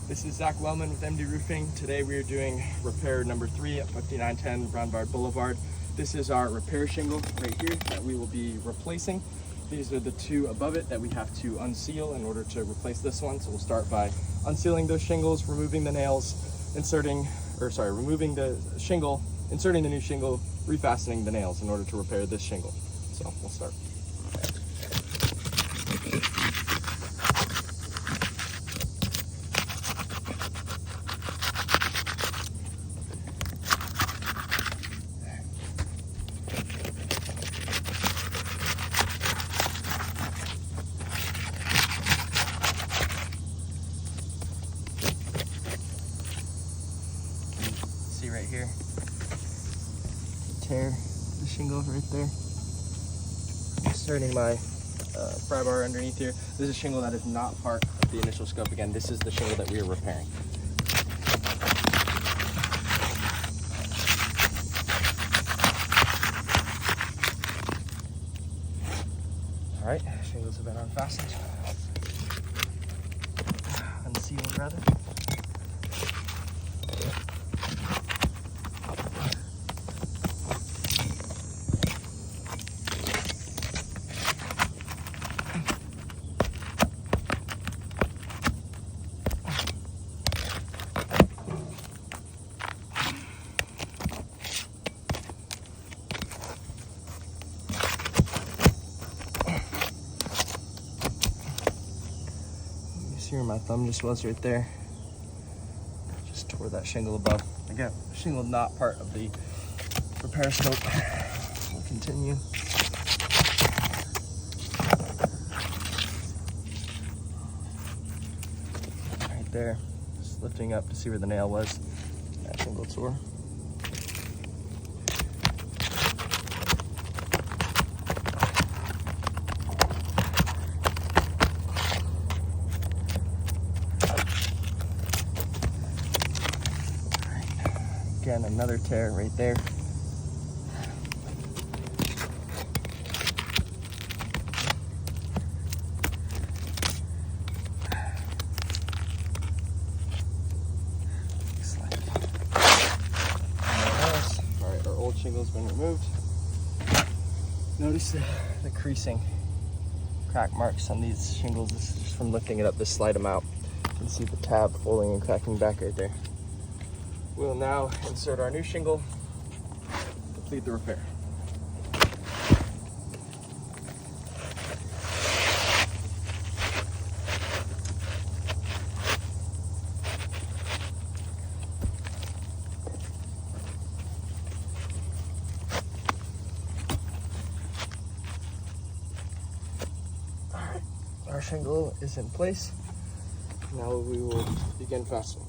This is Zach Wellman with MD Roofing. Today we are doing repair number 3 at 5910 Broward Boulevard. This is our repair shingle right here that we will be replacing. These are the two above it that we have to unseal in order to replace this one. So we'll start by unsealing those shingles, removing the nails, removing the shingle, inserting the new shingle, refastening the nails in order to repair this shingle. So we'll start. See right here, tear the shingle right there. Inserting my pry bar underneath here. This is a shingle that is not part of the initial scope. Again, this is the shingle that we are repairing. All right, shingles have been unfastened, unsealed rather. See where my thumb just was right there? Just tore that shingle above. Again, shingle not part of the repair scope. We'll continue. Right there, just lifting up to see where the nail was. That shingle tore. Again, another tear right there. All right, our old shingle's been removed. Notice the creasing, crack marks on these shingles. This is just from lifting it up to slide them out. You can see the tab folding and cracking back right there. We'll now insert our new shingle, complete the repair. All right, our shingle is in place. Now we will begin fastening.